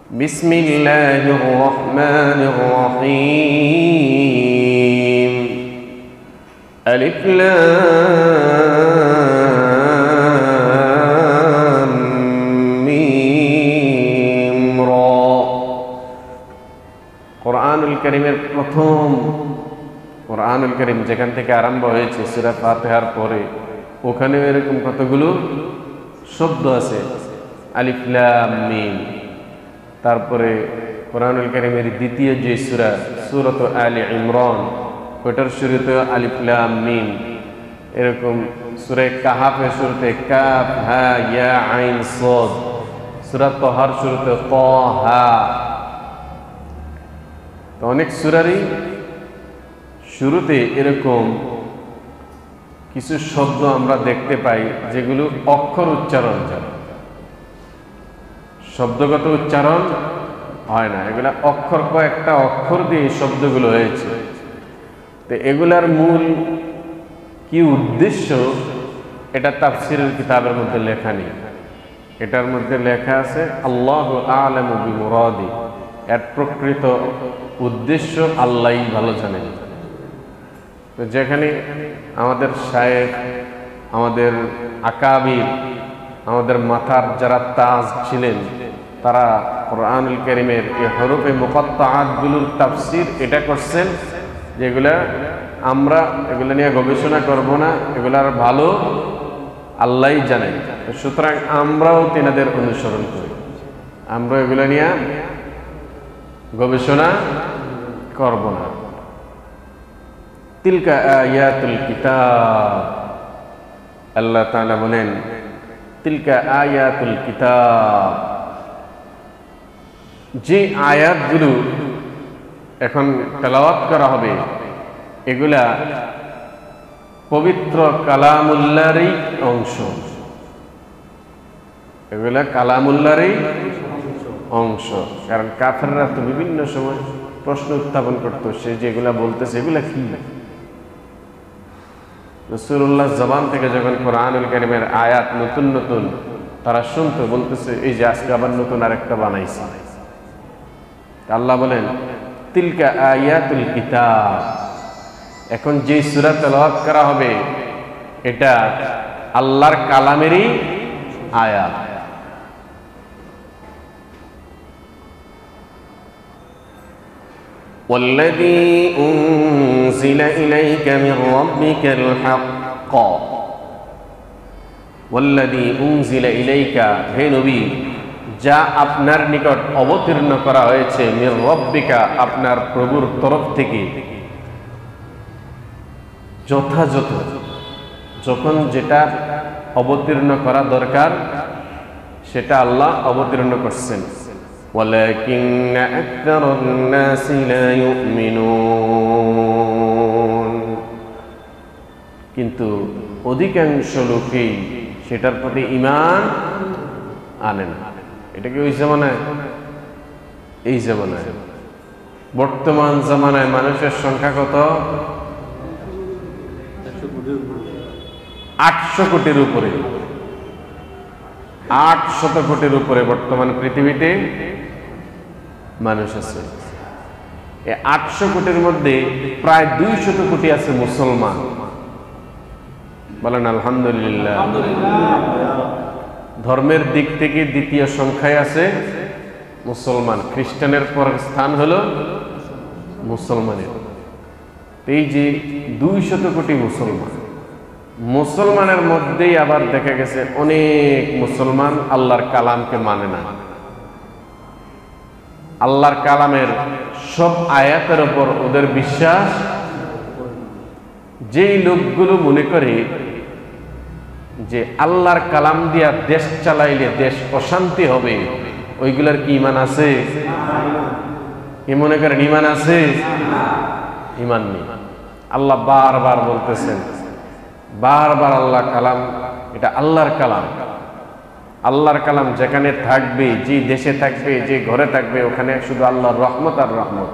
বিসমিল্লাহির রহমানির রহিম। আলিফ লাম মিম রা। কোরআনুল কারীমের প্রথম কোরআনুল কারীম যেখান থেকে আরম্ভ হয়েছে সূরা ফাতিহার পরে, ওখানে এরকম কতগুলো শব্দ আছে, আলিফ লাম মিম। তারপরে কোরআনুল কারীমের দ্বিতীয় যে সূরা, সূরাত আলে ইমরান, ওটার শুরুতে আলিফ লাম মিম। এরকম সূরা কাহাফের শুরুতে কাফ হা ইয়া আইন সাদ, সূরা তাহার শুরুতে তাহা। তো অনেক সূরারই শুরুতে এরকম কিছু শব্দ আমরা দেখতে পাই যেগুলো অক্ষর উচ্চারণ যায়, শব্দগত উচ্চারণ হয় না, এগুলা অক্ষর, কয়েকটা অক্ষর দিয়ে এই শব্দগুলো হয়েছে। তো এগুলার মূল কি উদ্দেশ্য, এটা তাফসীরের কিতাবের মধ্যে লেখা নেই। এটার মধ্যে লেখা আছে আল্লাহু আ'লামু বিমুরাদি, এর প্রকৃত উদ্দেশ্য আল্লাহই ভালো জানেন। তো যেখানে আমাদের শায়েখ, আমাদের আকাবির, আমাদের মাথার যারা তাজ ছিলেন, তারা কোরআনুল কারীমের এই হরফে মুকাত্তাআতগুলোর তাফসীর এটা করছেন, যেগুলা আমরা এগুলো নিয়ে গবেষণা করব না, এগুলার ভালো আল্লাহই জানেন। সুতরাং আমরাও তেনাদের অনুসরণ করি, আমরা এগুলো নিয়ে গবেষণা করব না। তিলকা আয়াতুল কিতাব, আল্লাহ তাআলা বলেন তিলকা আয়াতুল কিতাব, যে আয়াতগুলো এখন তেলাওয়াত করা হবে এগুলা পবিত্র কালামুল্লাহরই অংশ, এগুলা কালামুল্লাহরই অংশ। কারণ কাফেররা তো বিভিন্ন সময় প্রশ্ন উত্থাপন করতো, সে যেগুলা বলতেছে এগুলা কি। রাসূলুল্লাহ জবান থেকে যখন কোরআনুল কারীমের আয়াত নতুন নতুন তারা শুনতো, বলতেছে এই যে আজকে আবার নতুন আরেকটা বানাইছে। আল্লাহ বলেন তিলকা আয়াতুল কিতাব, এখন যে সূরা তেলাওয়াত করা হবে এটা আল্লাহর কালামেরই আয়াত। والذي أنزل إليك من ربك الحق والذي أنزل إليك, হে নবী, যা আপনার নিকট অবতীর্ণ করা হয়েছে, মির রব্বিকা, আপনার প্রভুর তরফ থেকে, যথাযথ যখন যেটা অবতীর্ণ করা দরকার সেটা আল্লাহ অবতীর্ণ করছেন। ওয়ালাকিন্না আকতারান নাসি লা ইউমিনুন, কিন্তু অধিকাংশ লোকই সেটার প্রতি ঈমান আনে না। এটা কি ওই জামানায়? এই জামানায়, বর্তমান জামানায় মানুষের সংখ্যা কত? 800 কোটির উপরে, 800 কোটির উপরে বর্তমান পৃথিবীতে মানুষ আছে। এই 800 কোটির মধ্যে প্রায় 200 কোটি আছে মুসলমান। বলেন আলহামদুলিল্লাহ। ধর্মের দিক থেকে দ্বিতীয় সংখ্যায় আছে মুসলমান, খ্রিস্টানের পর স্থান হলো মুসলমানের। এই যে 200 কোটি মুসলমান, মুসলমানের মধ্যেই আবার দেখা গেছে অনেক মুসলমান আল্লাহর কালামকে মানে না। আল্লাহর কালামের সব আয়াতের উপর ওদের বিশ্বাস। যেই লোকগুলো মনে করে যে আল্লাহর কালাম দিয়া দেশ চালাইলে দেশ অশান্তি হবে, ওইগুলার কি ঈমান আছে? কি মনে করেন ঈমান আছে? ঈমান নেই। আল্লাহ বারবার বলতেছেন, বারবার আল্লাহ কালাম, এটা আল্লাহর কালাম। আল্লাহর কালাম যেখানে থাকবে, যে দেশে থাকবে, যে ঘরে থাকবে, ওখানে শুধু আল্লাহর রহমত আর রহমত।